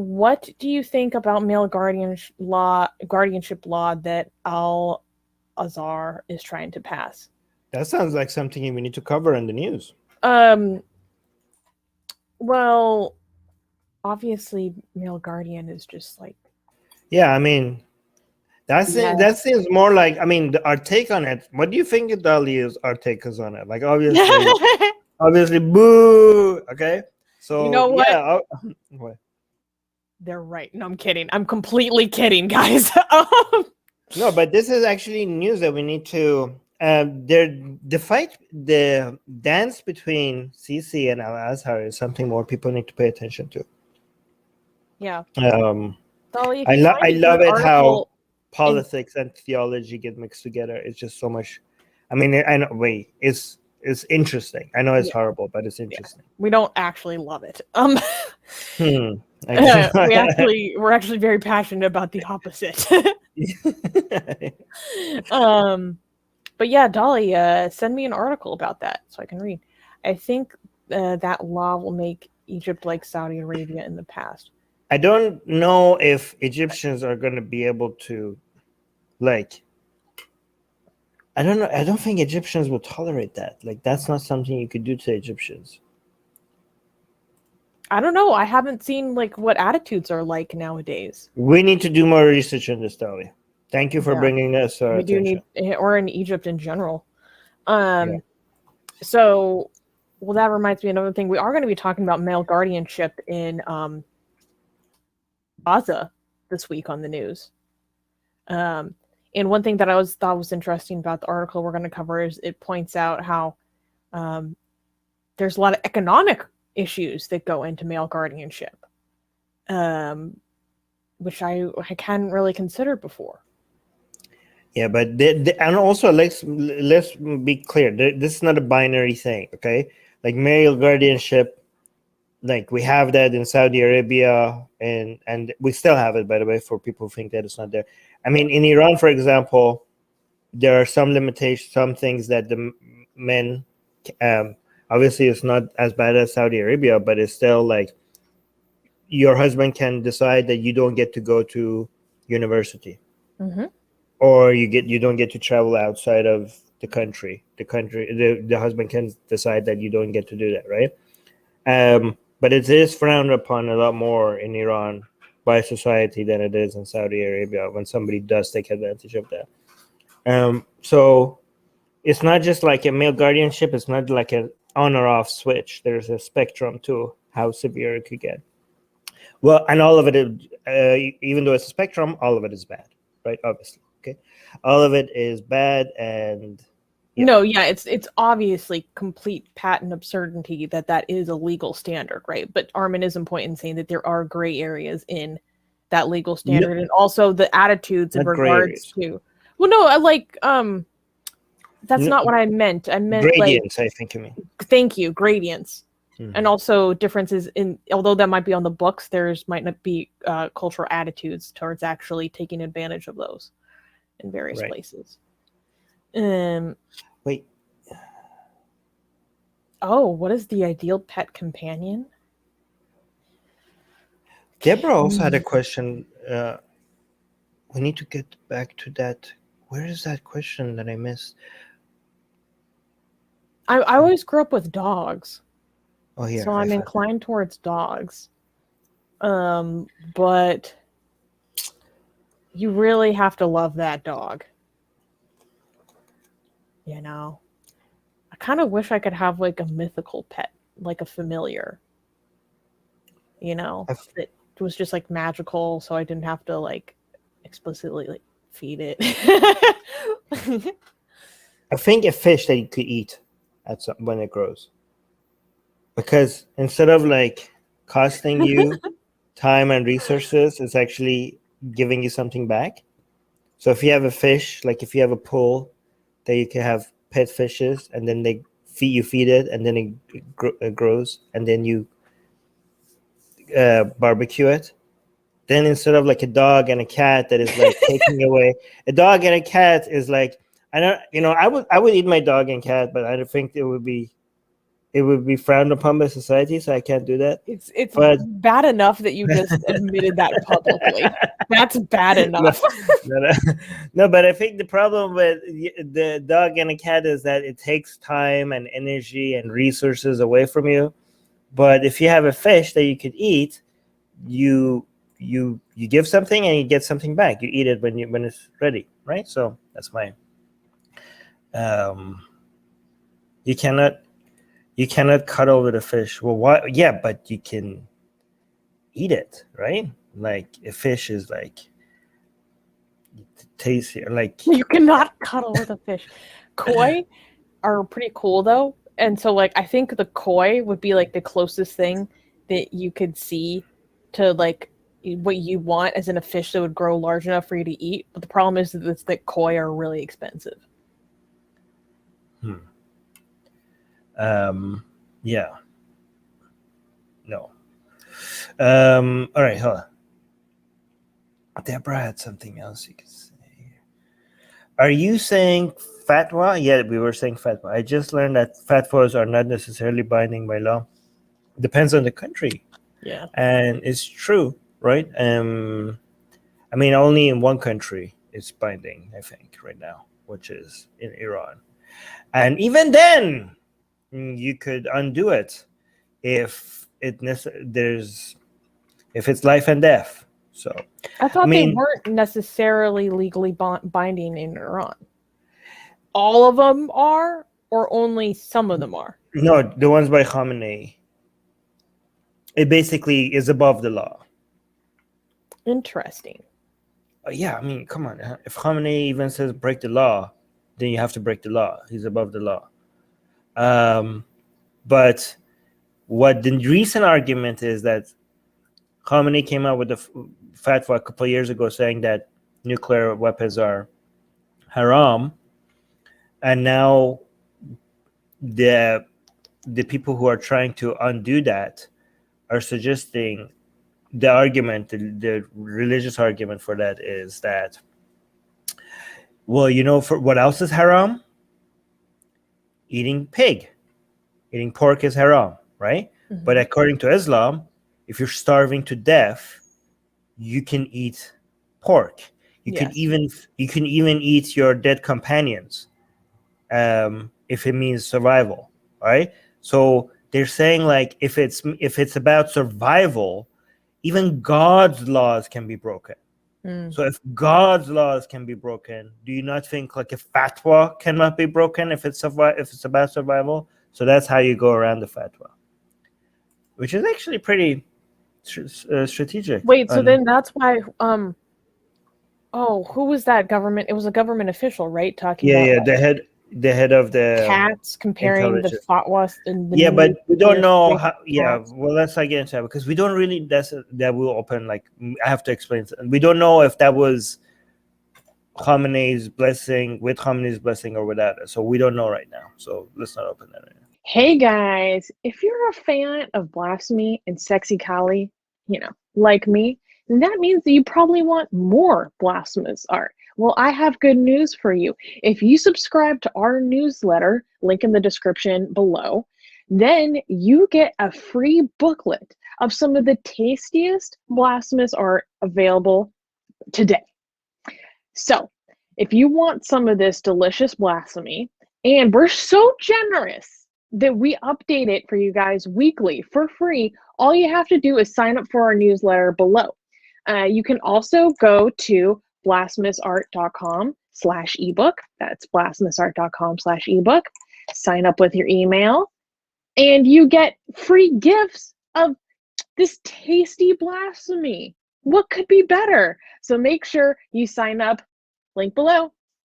what do you think about male guardianship law that Al-Azhar is trying to pass? That sounds like something we need to cover in the news. Well, obviously, male guardian is just like... Yeah, I mean, that seems more like, I mean, our take on it. What do you think, Dahlia's our take is on it? Like, obviously, boo. Okay, so you know what? Yeah, what? They're right. No, I'm kidding. I'm completely kidding, guys. No, but this is actually news that we need to. The dance between Sisi and Al-Azhar is something more people need to pay attention to. Yeah. Dolly, I love it how politics and theology get mixed together. It's just so much. I mean, I know. Wait, it's interesting. I know it's horrible, but it's interesting. Yeah. We don't actually love it. We're actually very passionate about the opposite. But yeah, Dolly, send me an article about that so I can read. I think that law will make Egypt like Saudi Arabia in the past. I don't know if Egyptians are going to be able to, like, I don't know. I don't think Egyptians will tolerate that. Like, that's not something you could do to Egyptians. I don't know. I haven't seen like what attitudes are like nowadays. We need to do more research on this, Dolly. Thank you for bringing us. We do need, or in Egypt in general. So, well, that reminds me of another thing. We are going to be talking about male guardianship in Gaza this week on the news. And one thing that I thought was interesting about the article we're going to cover is it points out how there's a lot of economic issues that go into male guardianship, which I hadn't really considered before. Yeah, but and also let's be clear. This is not a binary thing, okay? Like male guardianship, like we have that in Saudi Arabia, and we still have it, by the way, for people who think that it's not there. I mean, in Iran, for example, there are some limitations, some things that the men, obviously it's not as bad as Saudi Arabia, but it's still like your husband can decide that you don't get to go to university. Mm-hmm. Or you don't get to travel outside of the country. The husband can decide that you don't get to do that, right? But it is frowned upon a lot more in Iran by society than it is in Saudi Arabia when somebody does take advantage of that. So it's not just like a male guardianship. It's not like an on or off switch. There's a spectrum to how severe it could get. Well, and all of it, even though it's a spectrum, all of it is bad, right? Obviously. Okay, all of it is bad, and it's obviously complete patent absurdity that is a legal standard, right? But Armin is important in saying that there are gray areas in that legal standard, and also the attitudes in regards to. Well, no, that's not what I meant. I meant gradients. I think you mean. Thank you, gradients. Mm-hmm. And also differences in, although that might be on the books, might not be cultural attitudes towards actually taking advantage of those in various places. Wait. Oh, what is the ideal pet companion? Deborah also had a question. We need to get back to that. Where is that question that I missed? I always grew up with dogs. Oh, yeah. So I'm inclined towards dogs. But you really have to love that dog. You know? I kind of wish I could have like a mythical pet, like a familiar. You know? That was just like magical, so I didn't have to like explicitly like feed it. I think a fish that you could eat when it grows. Because instead of like costing you time and resources, it's actually giving you something back. So if you have a fish, like if you have a pool that you can have pet fishes, and then you feed it, and then it grows, and then you barbecue it. Then instead of like a dog and a cat that is like taking away, a dog and a cat is like, I would eat my dog and cat, but I don't think it would be it would be frowned upon by society, so I can't do that. It's But bad enough that you just admitted that publicly. That's bad enough. no, no, but I think the problem with the dog and a cat is that it takes time and energy and resources away from you. But if you have a fish that you could eat, you give something and you get something back. You eat it when it's ready, right? So that's my. You cannot cut over the fish. Well, why? Yeah, but you can eat it, right? Like a fish is like tasty. Like You cannot cuddle with a fish. Koi are pretty cool though, and so like I think the koi would be like the closest thing that you could see to like what you want as in a fish that would grow large enough for you to eat. But the problem is that koi are really expensive. Yeah. No. All right, hold on. Deborah had something else you could say. Are you saying fatwa? Yeah, we were saying fatwa. I just learned that fatwas are not necessarily binding by law. Depends on the country. Yeah. And it's true, right? I mean, only in one country it's binding, I think, right now, which is in Iran. And even then, you could undo it if it's life and death. So I thought they weren't necessarily legally binding in Iran. All of them are, or only some of them are? No, the ones by Khamenei. It basically is above the law. Interesting. Yeah, I mean, come on. If Khamenei even says break the law, then you have to break the law. He's above the law. But what the recent argument is that Khamenei came out with a fatwa a couple of years ago saying that nuclear weapons are haram, and now the people who are trying to undo that are suggesting the argument, the religious argument for that is that, well, for what else is haram? Eating pork is haram, right? Mm-hmm. But according to Islam, if you're starving to death, you can eat pork. You can even eat your dead companions, if it means survival, right? So they're saying like if it's about survival, even God's laws can be broken. So if God's laws can be broken, do you not think like a fatwa cannot be broken if it's about survival? So that's how you go around the fatwa, which is actually pretty strategic. Wait, so then that's why who was that government? It was a government official, right? Talking about the head of the cats comparing the fatwas and the but we don't know how. Well, let's not get into that because we don't really. That will open like I have to explain. We don't know if that was Khamenei's blessing or without it. So we don't know right now. So let's not open that right now. Hey guys, if you're a fan of blasphemy and sexy Kali, like me, then that means that you probably want more blasphemous art. Well, I have good news for you. If you subscribe to our newsletter, link in the description below, then you get a free booklet of some of the tastiest blasphemous art available today. So, if you want some of this delicious blasphemy, and we're so generous that we update it for you guys weekly for free, all you have to do is sign up for our newsletter below. You can also go to blasphemousart.com/ebook. That's blasphemousart.com/ebook. Sign up with your email, and you get free gifts of this tasty blasphemy. What could be better? So make sure you sign up. Link below.